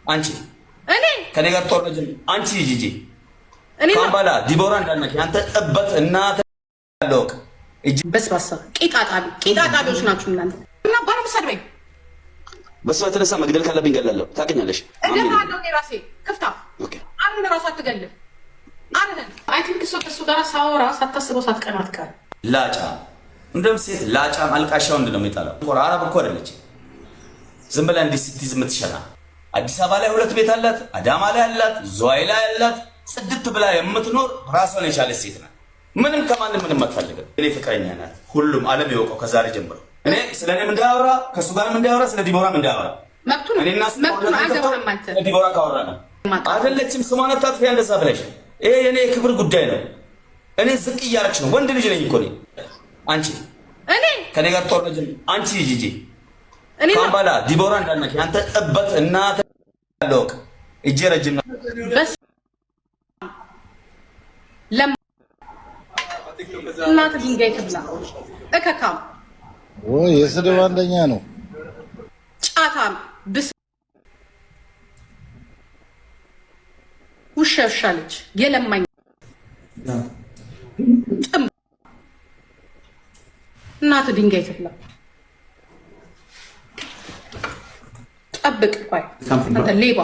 አንቺ እኔ ከኔ ጋር ተወረጅ አንቺ ጂጂ እኔ ካምባላ ዲቦራ እንዳነክ አንተ ጥበት እናት ያለውክ እጂ በስባሳ ቂጣጣቢዎች ናችሁ እናንተ እና ባለም ሰድበኝ በሷ የተነሳ መግደል ካለብኝ ገላለሁ ታውቂኛለሽ እደፋለሁ እኔ ራሴ ክፍታ ኦኬ አንተ ራሱ አትገልም አረን አይ ቲንክ እሱ ጋር ሳወራ ሳታስበው ሳትቀናት ቀር ላጫ እንደም ሴት ላጫ አልቃሻው እንደው የሚጣለው ቆራ አረብ እኮ አይደለች ዝም ብላ እንዲህ ስትይዝ የምትሸና አዲስ አበባ ላይ ሁለት ቤት አላት አዳማ ላይ አላት ዞይ ላይ አላት ጽድት ብላ የምትኖር ራሷን የቻለች ሴት ናት ምንም ከማንም ምንም አትፈልግም እኔ ፍቅረኛ ናት ሁሉም ዓለም ይወቀው ከዛሬ ጀምሮ እኔ ስለኔም እንዳወራ ከሱ ጋርም እንዳወራ ስለ ዲቦራም እንዳወራ መብቱን አይደለም አንተ ዲቦራ ካወራና አይደለችም ስሟን አታጥፊ እንደዛ ብለሽ ይሄ የኔ ክብር ጉዳይ ነው እኔ ዝቅ እያለች ነው ወንድ ልጅ ነኝ እኮ ነኝ አንቺ እኔ ከኔ ጋር ተወረጅ አንቺ ጂጂ እኔ ካምባላ ዲቦራ እንዳነክ አንተ ጥበት እናት ያለውክ እጄ ረጅም በስ ለም እናት ድንጋይ ትብላ እከካም ወይ የስድብ አንደኛ ነው ጫታም ብስ ውሻሻለች የለማኝ ጥም እናት ድንጋይ ትብላ ጠብቅ ቆይ አንተ ሌባ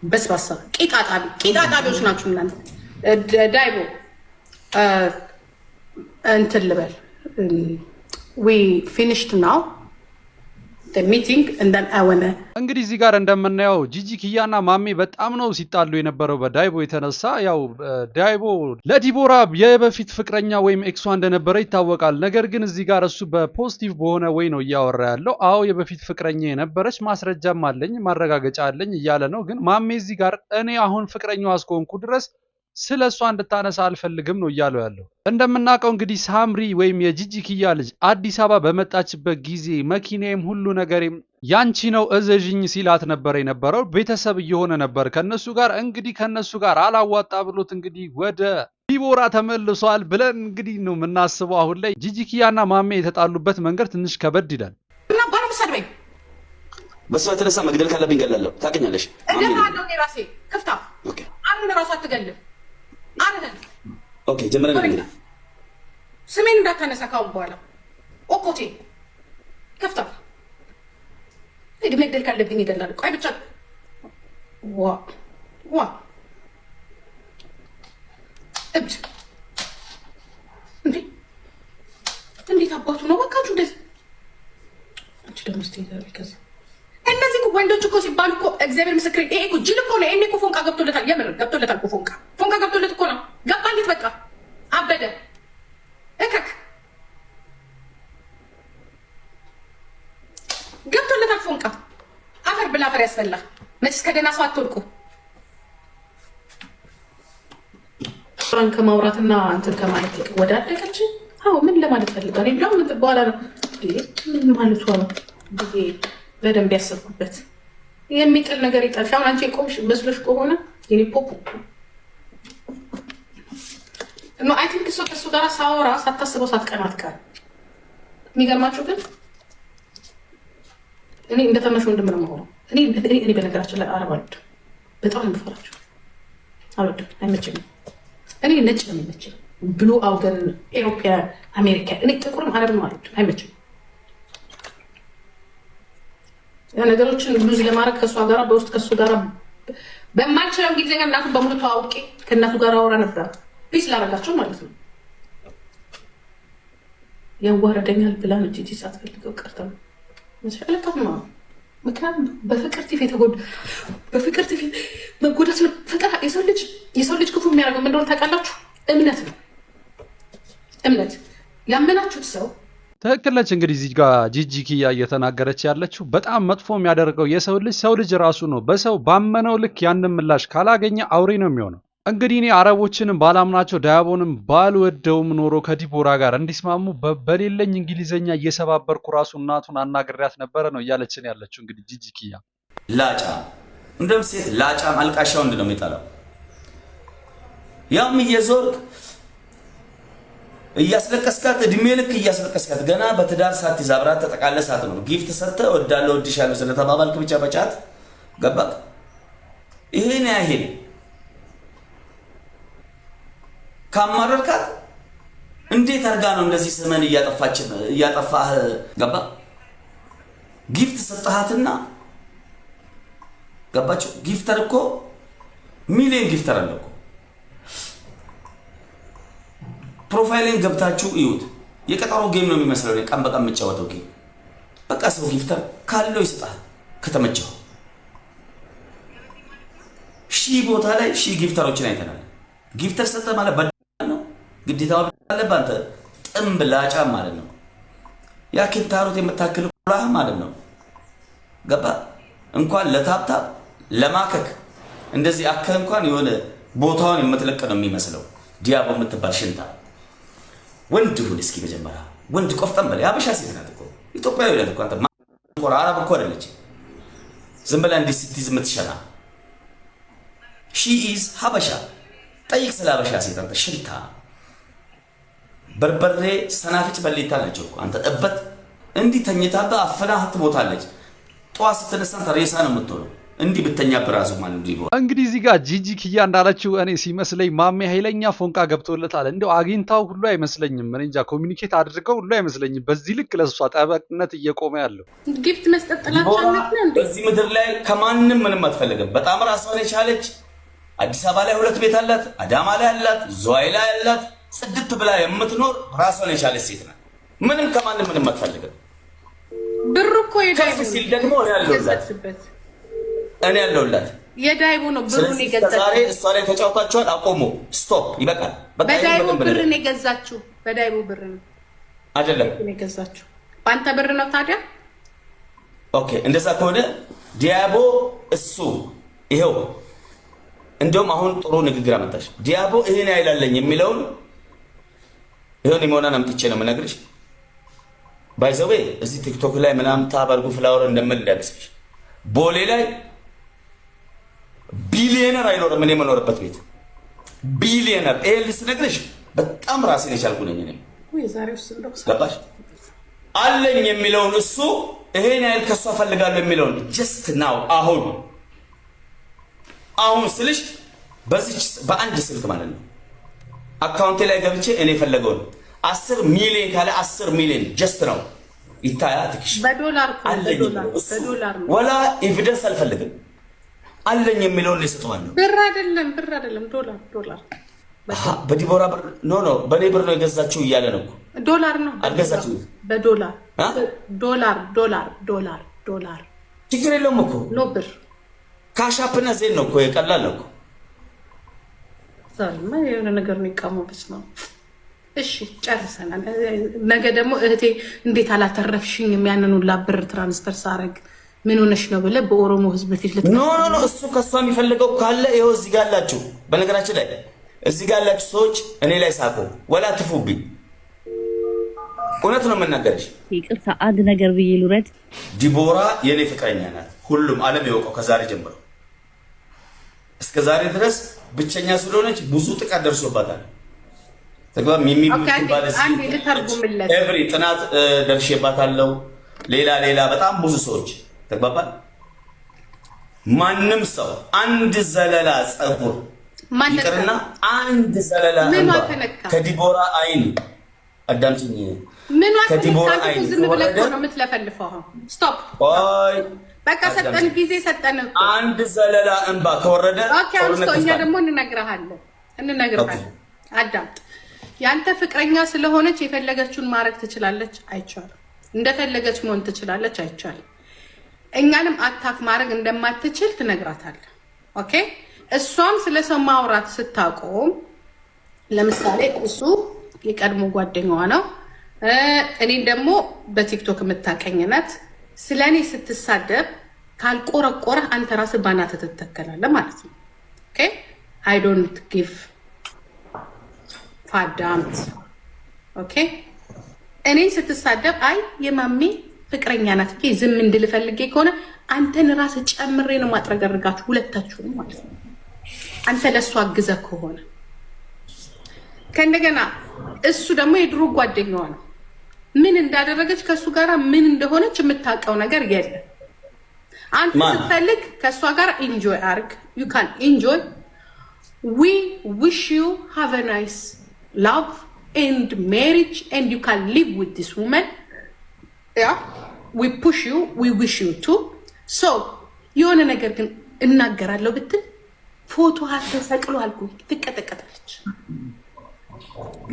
በስባሳ ቂጣጣቢዎች ናችሁ እናንተ ዳይቦ እንትን ልበል we finished now the meeting and then I wanna እንግዲህ እዚህ ጋር እንደምናየው ጂጂ ኪያና ማሜ በጣም ነው ሲጣሉ የነበረው በዳይቦ የተነሳ ያው ዳይቦ ለዲቦራ የበፊት ፍቅረኛ ወይም ኤክሷ እንደነበረ ይታወቃል ነገር ግን እዚህ ጋር እሱ በፖዚቲቭ በሆነ ወይ ነው እያወራ ያለው አዎ የበፊት ፍቅረኛ የነበረች ማስረጃም አለኝ ማረጋገጫ አለኝ እያለ ነው ግን ማሜ እዚህ ጋር እኔ አሁን ፍቅረኛው አስቆንኩ ድረስ ስለሷ እንድታነሳ አልፈልግም ነው እያለው ያለው እንደምናቀው እንግዲህ ሳምሪ ወይም የጂጂ ኪያ ልጅ አዲስ አበባ በመጣችበት ጊዜ መኪናዬም ሁሉ ነገሬም ያንቺ ነው እዘዥኝ ሲላት ነበር የነበረው ቤተሰብ እየሆነ ነበር ከነሱ ጋር እንግዲህ ከነሱ ጋር አላዋጣ ብሎት እንግዲህ ወደ ዲቦራ ተመልሷል ብለን እንግዲህ ነው የምናስበው አሁን ላይ ጂጂ ኪያና ማሜ የተጣሉበት መንገድ ትንሽ ከበድ ይላል እና ባለም ሰድበኝ በሷ የተነሳ መግደል ካለብኝ ገላለሁ ታውቂኛለሽ እደፋለሁ እኔ ራሴ ክፍታ ኦኬ አንተ ራሱ አትገልም አረን ኦኬ ጀመረን እንግዲህ ስሜን እንዳታነሳ ካሁን በኋላ ኦኮቴ ከፍታ እኔ መግደል ካለብኝ ይገላል ቆይ ብቻ ዋ እብድ እንዴት አባቱ ነው በቃችሁ እንደዚህ አንቺ ደግሞ ስትይዛል ከዛ እነዚህ ወንዶች እኮ ሲባሉ እኮ እግዚአብሔር ምስክር ይሄ እኮ ጅል እኮ ነው ይሄኔ እኮ ፎንቃ ገብቶለታል የምር ገብቶለታል እኮ ፎንቃ ገብቶለት እኮ ነው ገባለት በቃ አበደ እከክ ገብቶለታል ፎንቃ አፈር ብላ አፈር ያስፈላ መችስ ከደህና ሰው አትወድቁ ፍራንክ ከማውራትና እንትን ከማለት ወዳደቀች አዎ ምን ለማለት ፈልጋል እንደው ምን በኋላ ነው ምን ማለት ነው በደንብ ያሰብኩበት የሚጥል ነገር ይጣልሽ አሁን አንቺ ቆምሽ በስለሽ ከሆነ የኔ ፖፖ ነው አይ ቲንክ እሱ ጋር ሳወራ ሳታስበው ሳትቀናት ቀር የሚገርማችሁ ግን እኔ እንደተመሽ ወንድም ነው የማወራው እኔ በነገራችን ላይ አረብ አልወድም በጣም ነው የምፈራቸው አልወድም አይመቸኝም እኔ ነጭ ነው የሚመቸኝ ብሉ አውገን ኤሮፓ አሜሪካ እኔ ጥቁርም አረብም አልወድም አይመቸኝም ነገሮችን ሉዝ ለማድረግ ከሷ ጋር በውስጥ ከሱ ጋር በማልችለው እንግሊዝኛ እናቱን በሙሉ ተዋውቄ ከእናቱ ጋር አወራ ነበር ፒስ ላደርጋቸው ማለት ነው ያዋረደኛል ብላ ጂጂ ሳትፈልገው ቀርታ መስለከት ነው ምክንያቱም በፍቅር ቲፍ የተጎዳ በፍቅር ቲፍ መጎዳት ፍቅር የሰው ልጅ ክፉ የሚያደርገው ምን እንደሆነ ታውቃላችሁ እምነት ነው እምነት ያመናችሁት ሰው ትክክል ነች እንግዲህ እዚህ ጋር ጂጂ ኪያ እየተናገረች ያለችው በጣም መጥፎ የሚያደርገው ሰው ልጅ ራሱ ነው በሰው ባመነው ልክ ያንን ምላሽ ካላገኘ አውሬ ነው የሚሆነው እንግዲህ እኔ አረቦችንም ባላምናቸው ዳያቦንም ባልወደውም ኖሮ ከዲቦራ ጋር እንዲስማሙ በሌለኝ እንግሊዘኛ እየሰባበርኩ ራሱ እናቱን አናግሪያት ነበረ ነው እያለችን ያለችው እንግዲህ ጂጂ ኪያ ላጫ እንደም ሴት ላጫ አልቃሻው እንደው የሚጣለው ያም እየዞርክ እያስለቀስካት እድሜ ልክ እያስለቀስካት ገና በትዳር ሳትይዝ አብራት ተጠቃለ ሳትኖር ጊፍት ሰጥተህ ወዳለው ወድሻለሁ ስለተባባልክ ብቻ በጫት ገባክ። ይሄን ያህል ካማረርካት እንዴት አርጋ ነው እንደዚህ ስመን እያጠፋህ ገባ። ጊፍት ሰጥሃትና ገባችሁ። ጊፍተር እኮ ሚሊዮን ጊፍተር አለ እኮ። ፕሮፋይልን ገብታችሁ እዩት። የቀጠሮ ጌም ነው የሚመስለው። ቀን በቀን የምጫወተው ጌም። በቃ ሰው ጊፍተር ካለው ይሰጣል ከተመቸው። ሺህ ቦታ ላይ ሺህ ጊፍተሮችን አይተናል። ጊፍተር ሰጠ ማለት በደል ነው። ግዴታው አለበት አንተ ጥምብ ላጫ ማለት ነው። ያ ኪንታሮት የምታክል ቁራህ ማለት ነው። ገባ። እንኳን ለታብታብ ለማከክ እንደዚህ አከ እንኳን የሆነ ቦታውን የምትለቅ ነው የሚመስለው። ዲያቦ የምትባል ሽንታ ወንድ ሁን እስኪ መጀመሪያ ወንድ ቆፍጠን በል። ያበሻ ሴት ናት እኮ ኢትዮጵያዊ ናት እኮ አንተ ማቆራ አረብ እኮ አይደለች። ዝም ብላ እንዲህ ስትይዝ የምትሸና ሺ ኢዝ ሀበሻ። ጠይቅ ስለ ሀበሻ ሴት አንተ ሽንታ። በርበሬ ሰናፍጭ በሌታ ናቸው እኮ አንተ እበት እንዲህ ተኝታብህ አፍናህ ትሞታለች። ጠዋት ስትነሳ ሬሳ ነው የምትሆነው። እንዲህ ብተኛ በራሱ ማለት ነው። እንግዲህ እዚህ ጋር ጂጂ ኪያ እንዳለችው እኔ ሲመስለኝ ማሜ ኃይለኛ ፎንቃ ገብቶለታል። እንደው አግኝታው ሁሉ አይመስለኝም። እኔ እንጃ ኮሚኒኬት አድርገው ሁሉ አይመስለኝም። በዚህ ልክ ለሷ ጠበቅነት እየቆመ ያለው ጊፍት መስጠት ጥላቻነት ነው። በዚህ ምድር ላይ ከማንም ምንም አትፈልግም። በጣም ራሷን የቻለች አዲስ አበባ ላይ 2 ቤት አላት፣ አዳማ ላይ አላት፣ ዝዋይ ላይ አላት። ጽድት ብላ የምትኖር ራሷን የቻለች ሴት ናት። ምንም ከማንም ምንም አትፈልግም። ብሩ እኮ ከፍ ሲል ደግሞ እኔ ያለሁላት የዳይቦ ነው። ብሩን የገዛችሁ ዛሬ እሷ ላይ ተጫውታችኋል። አቆሙ። ስቶፕ። ይበቃል። በዳይቦ ብር ነው የገዛችሁ። በዳይቦ ብር ነው አይደለም የገዛችሁ። በአንተ ብር ነው ታዲያ። ኦኬ፣ እንደዛ ከሆነ ዲያቦ እሱ ይሄው እንደውም አሁን ጥሩ ንግግር አመጣሽ። ዲያቦ ይሄን አይላለኝ የሚለውን ይሄን ይሞናን አምጥቼ ነው የምነግርሽ። ባይዘዌ እዚህ ቲክቶክ ላይ ምናምን ታበርጉ ፍላወር እንደምን እንዳልስሽ ቦሌ ላይ ቢሊየነር አይኖርም። እኔ የምኖርበት ቤት ቢሊየነር ኤልስ ነግርሽ በጣም ራሴን የቻልኩ ነኝ እኔ። ገባሽ? አለኝ የሚለውን እሱ ይሄን ያህል ከሷ ፈልጋለሁ የሚለውን ጀስት ናው አሁን ስልሽ በዚህ በአንድ ስልክ ማለት ነው አካውንቴ ላይ ገብቼ እኔ ፈለገውን 10 ሚሊዮን ካለ 10 ሚሊዮን ጀስት ነው ይታያ ትክሽ በዶላር ወላ ኤቪደንስ አልፈልግም። አለኝ የሚለውን ለሰጠዋል ነው። ብር አይደለም ዶላር በዲቦራ ብር ኖ በኔ ብር ነው የገዛችው እያለ ነው። ዶላር ነው አልገዛችው። በዶላር ዶላር ችግር የለውም እኮ ኖ ብር ካሻፕና ዜን ነው እኮ የቀላል ነው እኮ። ዛሬማ የሆነ ነገር ነው ይቃሙበት ነው። እሺ ጨርሰናል። ነገ ደግሞ እህቴ እንዴት አላተረፍሽኝ የሚያንኑ ብር ትራንስፈር ሳረግ ምን ሆነሽ ነው ብለህ በኦሮሞ ህዝብ ፊት ኖ እሱ ከሷ የሚፈልገው ካለ ይኸው እዚህ ጋር አላችሁ። በነገራችን ላይ እዚህ ጋር አላችሁ ሰዎች እኔ ላይ ሳቆ ወላ ትፉብኝ። እውነት ነው የምናገርሽ። ይቅርታ አንድ ነገር ብዬ ልውረድ። ዲቦራ የኔ ፍቅረኛ ናት። ሁሉም ዓለም ያውቀው ከዛሬ ጀምሮ እስከ ዛሬ ድረስ ብቸኛ ስለሆነች ብዙ ጥቃት ደርሶባታል። ተግባር ሚሚ ኤቭሪ ጥናት ደርሼባታለሁ። ሌላ በጣም ብዙ ሰዎች ተግባባል። ማንም ሰው አንድ ዘለላ ጸጉር ይቅርና አንድ ዘለላ እንባ ከዲቦራ አይን አዳምጪኝ። ከዲቦራ አይን ዝም ብለህ እኮ ነው የምትለፈልፈው። ስቶፕ በቃ ሰጠን ጊዜ ሰጠን። አንድ ዘለላ እንባ ከወረደ እኛ ደግሞ እንነግርሃለን። አዳምጥ። ያንተ ፍቅረኛ ስለሆነች የፈለገችውን ማድረግ ትችላለች፣ አይቻልም። እንደፈለገች መሆን ትችላለች፣ አይቻልም። እኛንም አታክ ማድረግ እንደማትችል ትነግራታለህ። ኦኬ። እሷም ስለሰው ማውራት ስታቆም፣ ለምሳሌ እሱ የቀድሞ ጓደኛዋ ነው፣ እኔን ደግሞ በቲክቶክ የምታቀኝነት ስለኔ ስትሳደብ ካልቆረቆረህ አንተ ራስህ ባናተ ትተከላለህ ማለት ነው። ኦኬ። አይ ዶንት ጊቭ ፋዳምት። ኦኬ። እኔን ስትሳደብ አይ የማሜ ፍቅረኛ ናት ብዬ ዝም እንድል ፈልጌ ከሆነ አንተን ራስህ ጨምሬ ነው ማጥረገርጋችሁ ሁለታችሁንም ማለት ነው። አንተ ለእሱ አግዘህ ከሆነ ከእንደገና እሱ ደግሞ የድሮ ጓደኛዋ ነው። ምን እንዳደረገች ከእሱ ጋር ምን እንደሆነች የምታውቀው ነገር የለም። አንተ ስትፈልግ ከእሷ ጋር ኢንጆይ አርግ። ዩ ካን ኢንጆይ። ዊ ዊሽ ዩ ሃቭ አ ናይስ ላቭ ኤንድ ሜሪጅ ኤንድ ዩ ካን ሊቭ ዊዝ ዲስ ውመን። ያ ዊ ፑሽ ዩ ዊ ዊሽ ዩ ቱ። ሶ የሆነ ነገር ግን እናገራለሁ ብትል ፎቶ ተሰቅሎ አልኩ ትቀጠቀጣለች።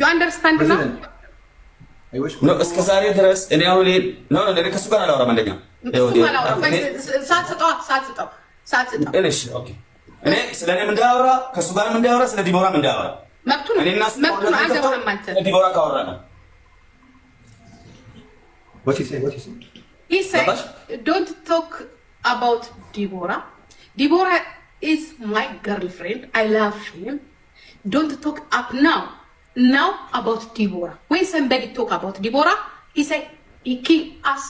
ዩ አንደርስታንድ ነው? እስከ ዛሬ ድረስ እኔ አሁን ነው ከሱ ጋር አላወራም። አንደኛ እኔ ስለ እኔም እንዳያወራ ከሱ ጋርም እንዳያወራ ስለ ዲቦራም እንዳያወራ እኔና ዲቦራ ካወራ ነው። He said, don't talk about Deborah. Deborah is my girlfriend. I love him. Don't talk up now about Deborah. When somebody talk about Deborah, he say he kill us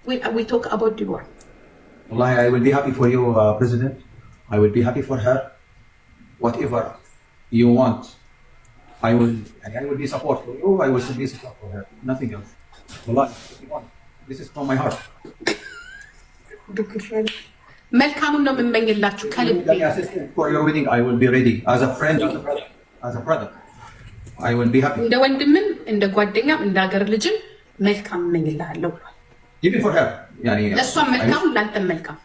when we talk about Deborah. Wallahi, I will be happy for you, President. I will be happy for her. Whatever you want, I will be support for you. I will be support for her. Nothing else. Wallahi, this is from my heart. መልካሙን ነው የምመኝላችሁ ከልቤ። For your wedding, I will be ready as a friend, as a brother. I will be happy. እንደ ወንድምም እንደ ጓደኛም እንደ ሀገር ልጅም መልካም እመኝልሃለሁ ብሏል። Even for her. ለእሷም መልካም ለአንተም መልካም።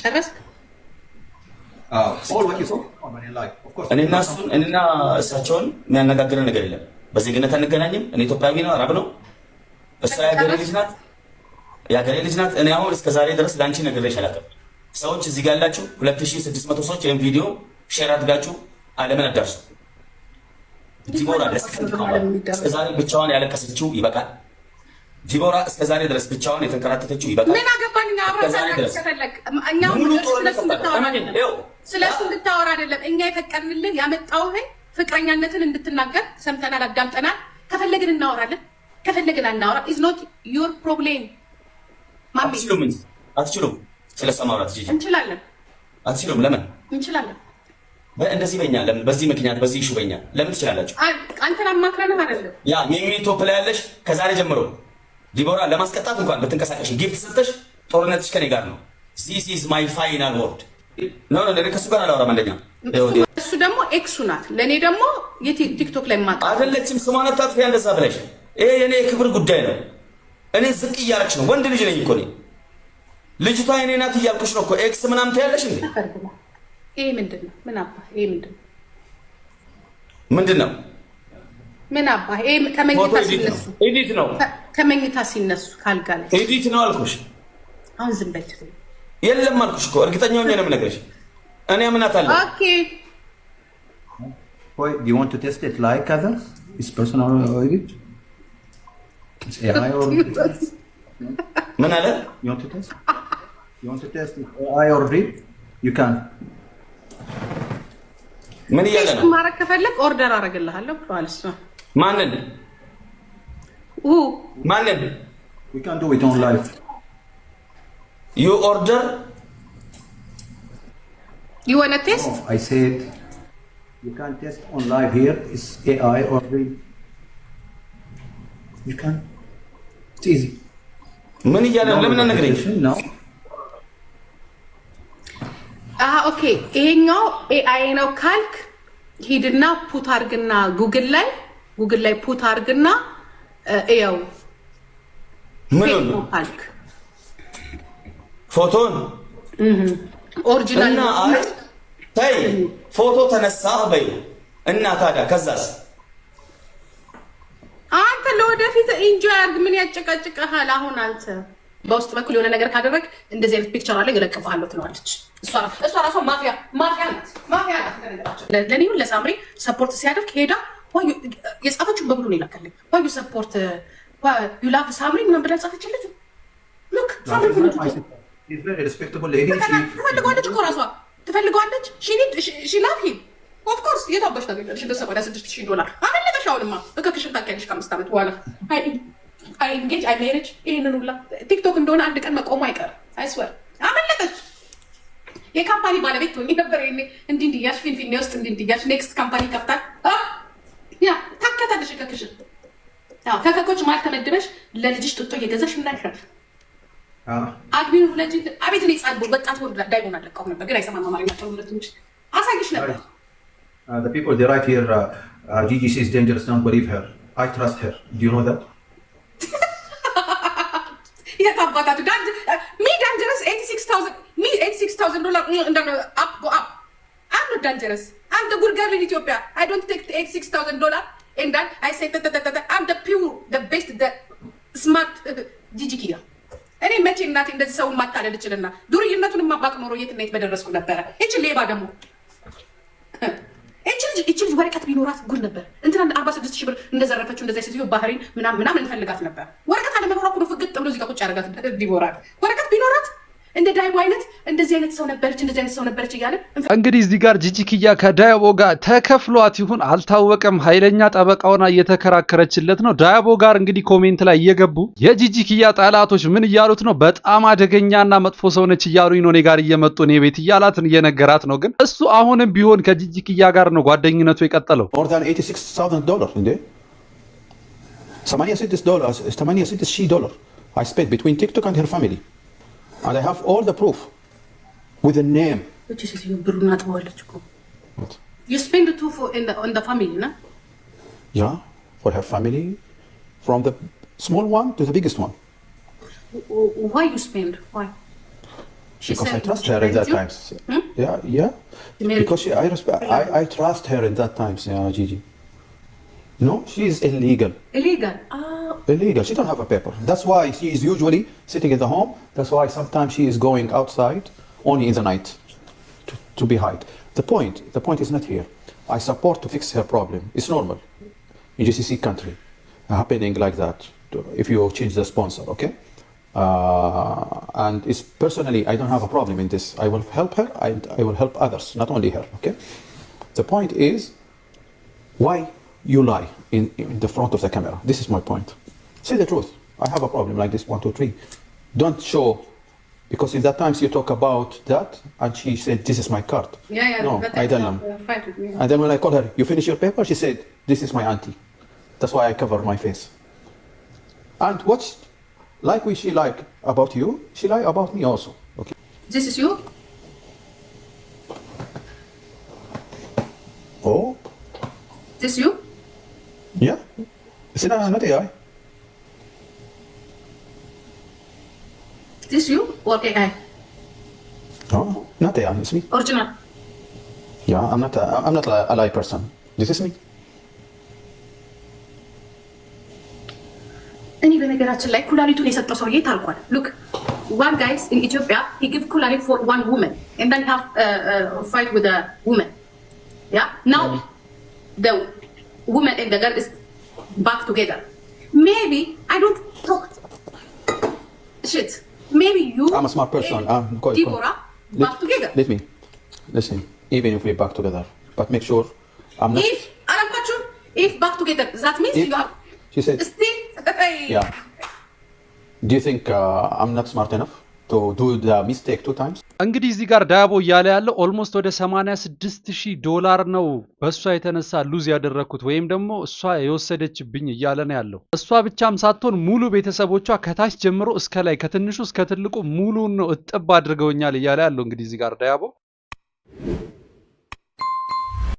ጨረስክ? All what you saw in life. Of course. እኔና እሳቸውን የሚያነጋግረን ነገር የለም። በዜግነት አንገናኝም። እኔ ኢትዮጵያዊ ነው፣ አረብ ነው። እሷ የሀገሬ ልጅ ናት፣ የሀገሬ ልጅ ናት። እኔ አሁን እስከ ዛሬ ድረስ ለአንቺ ነግሬሽ አላውቅም። ሰዎች እዚህ ጋር ያላችሁ 2600 ሰዎች ይህን ቪዲዮ ሼር አድርጋችሁ ዓለምን አዳርሱ። ዲቦራ እስከዛሬ ብቻዋን ያለቀሰችው ይበቃል። ዲቦራ እስከዛሬ ድረስ ብቻዋን የተንከራተተችው ይበቃል። ምን አገባኝ? ስለሱ እንድታወራ አይደለም እኛ የፈቀድንልን ያመጣውህ ፍቅረኛነትን እንድትናገር ሰምተናል፣ አዳምጠናል። ከፈለግን እናወራለን፣ ከፈለግን አናወራ። ኢዝ ኖት ዩር ፕሮብሌም። አትችሉም። ስለሷ ማውራት እንችላለን። አትችሉም። ለምን እንችላለን? እንደዚህ በኛ ለምን በዚህ ምክንያት በዚህ ኢሹ በኛ ለምን ትችላላችሁ? አንተን አማክረንህ አይደለም። ያ ሚሚ ቶፕ ላይ ያለሽ ከዛሬ ጀምሮ ዲቦራ ለማስቀጣት እንኳን ብትንቀሳቀሽ ጊፍት ሰጥተሽ ጦርነትሽ ከኔ ጋር ነው። this is my final word ነው። ከሱ ጋር አላወራም። አንደኛ እሱ ደግሞ ኤክሱ ናት፣ ለእኔ ደግሞ የቲክቶክ ላይ ማጣ አይደለችም። ስሟን አታጥፊ እንደዛ ብለሽ። ይሄ የኔ የክብር ጉዳይ ነው። እኔ ዝቅ እያለች ነው። ወንድ ልጅ ነኝ እኮ እኔ። ልጅቷ የኔ ናት እያልኩሽ ነው እኮ። ኤክስ ምናምን ትያለሽ እንዴ? ይሄ ምንድን ነው? ምን አባ ይሄ ምንድን ነው? ምንድን ነው? ምን አባ ይሄ ከመኝታ ሲነሱ ኤዲት ነው። ከመኝታ ሲነሱ ካልጋ ላይ ኤዲት ነው አልኩሽ። አሁን ዝም በል። የለም አልኩሽ እኮ። እርግጠኛ ሆኜ ነው የምነግርሽ። እኔ አምናታለሁ። ኦኬ Why do you want to test it like others? It's personal edit. It's AI or ምን አለ? You want to test? You want to test it AI or read? You can. ምን እያለ ነው? ማረግ ከፈለክ ኦርደር አደርግልሃለሁ ብሏል እሱ። ማንን? ማንን? We can do it on live. You order? You want to test? Oh, I said you can test on live here. It's AI or read. You can. It's easy. ምን እያለ ነው? ለምን አነግረኝ? No. ኦኬ ይሄኛው ኤአይ ነው ካልክ ሂድና ፑት አርግና ጉግል ላይ ፑት አርግና ያው ምን ነው ካልክ ፎቶን ኦሪጂናል እና ታይ ፎቶ ተነሳ በይ እና ታዲያ ከዛስ አንተ ለወደፊት ኢንጆይ አርግ። ምን ያጨቃጭቀሃል? አሁን አንተ በውስጥ በኩል የሆነ ነገር ካደረግ እንደዚህ አይነት ፒክቸር አለ እለቅብሃለሁ ትለዋለች። እሷ ራሷ ማፊያ ናት። ለእኔ ሁን ለሳምሪ ሰፖርት ሲያደርግ ሄዳ የጻፈችውን በብሉ ነው ይላከልኝ። ዋዩ ሰፖርት ዩ ላቭ ሳምሪ ምናምን ብላ ጻፈችለት። ሉክ ሳምሪ ትፈልገዋለች እኮ ራሷ ትፈልገዋለች። ሺ ላቭ ሂም ኦፍኮርስ። የታባሽ ታገኛለሽ እንደ $76,000 አመለጠሽ። አሁንማ እከክሽን ታውቂያለሽ ከ5 ዓመት በኋላ አይ ኢንጌጅ አይ ሜሬጅ ይሄንን ሁላ ቲክቶክ እንደሆነ አንድ ቀን መቆሙ አይቀርም። አይስወር አመለጠች። የካምፓኒ ባለቤት ሆኜ ነበር እንዲህ እያልሽ ፊንፊኔ ውስጥ እንዲህ እያልሽ ኔክስት ካምፓኒ ከፍታል ታከታለሽ ከከሽ ከከኮች ማለት ተመድበሽ ለልጅሽ ጡጦ እየገዛሽ እናይሻል አግቢው ለጂ አቤት ነው ጻድቦ ወጣት ወርዳ ዳይቦና ለቀው ነበር ግን አይሰማም አማርኛ ተውለቱን አሳይሽ ነበር The people they write here Gigi is dangerous, don't believe her. I trust her. Do you know that? Yeah, but me dangerous 86,000 me $86,000 up go up. I'm not dangerous. I'm the good girl in Ethiopia. I don't take the $86,000 and then I say I'm the pure, the best, the smart Gigi Kia. እኔ መቼ እናቴ እንደዚህ ሰው ማታለል ይችላልና ዱርዬነቱን ማባቅ ኖሮ የት ነው በደረስኩ ነበር እቺ ሌባ ደግሞ እቺ ወረቀት ቢኖራት ጉድ ነበር እንትና 46,000 ብር እንደዘረፈችው እንደዛ ሲዩ ባህሪን ምናምን እንፈልጋት ነበር ወረቀት አለ መኖር እኮ ፍቅጥ ብሎ እዚህ ጋር ቁጭ ያደርጋት ዲቦራ ወረቀት ቢኖራት እንደ ዳይቦ አይነት እንደዚህ አይነት ሰው ነበረች ይያለ እንግዲህ እዚህ ጋር ጂጂ ኪያ ከዳይቦ ጋር ተከፍሏት ይሁን አልታወቀም ኃይለኛ ጠበቃውና እየተከራከረችለት ነው ዳይቦ ጋር እንግዲህ ኮሜንት ላይ እየገቡ የጂጂ ኪያ ጠላቶች ምን እያሉት ነው በጣም አደገኛና መጥፎ ሰው ነች እያሉኝ ነው እኔ ጋር እየመጡ ነው ቤት እያላትን እየነገራት ነው ግን እሱ አሁንም ቢሆን ከጂጂ ኪያ ጋር ነው ጓደኝነቱ የቀጠለው More than $86,000 እንዴ $86,000 I spent between TikTok and her family and I have all the proof with the name which is you bruna tawalech ko you spend the two for in the family na yeah for her family from the small one to the biggest one why you spend why because I trust her in that times yeah because I trust her in that times Gigi no she is illegal she don't have a paper that's why she is usually sitting in the home that's why sometimes she is going outside only in the night to be hide the point is not here I support to fix her problem it's normal in GCC country happening like that if you change the sponsor okay and it's personally I don't have a problem in this I will help her I will help others not only her okay the point is why you lie in the front of the camera this is my point say the truth I have a problem like this 1 2 3 don't show because in that times you talk about that and she said this is my card no I don't know and then when I called her you finish your paper she said this is my auntie that's why I cover my face and watch like she like about you she lie about me also okay this is you oh this you yeah it's not AI this you or AI no not AI it's me original yeah I'm not a lie person this is me እኔ በነገራችን ላይ ኩላሊቱን የሰጠው ሰውዬ ታልኳል look one guys in Ethiopia he give ኩላሊት for one woman and then have fight with a woman yeah now the woman and the girl is back together maybe I don't talk shit maybe you I'm a smart person Deborah back together listen even if we back together but make sure I'm not if back together that means you have she said still yeah do you think I'm not smart enough to do the mistake 2 times እንግዲህ እዚህ ጋር ዳይቦ እያለ ያለው ኦልሞስት ወደ $86,000 ነው በእሷ የተነሳ ሉዝ ያደረኩት ወይም ደግሞ እሷ የወሰደችብኝ እያለ ነው ያለው እሷ ብቻም ሳትሆን ሙሉ ቤተሰቦቿ ከታች ጀምሮ እስከ ላይ ከትንሹ እስከ ትልቁ ሙሉን ነው እጥብ አድርገውኛል እያለ ያለው እንግዲህ እዚህ ጋር ዳይቦ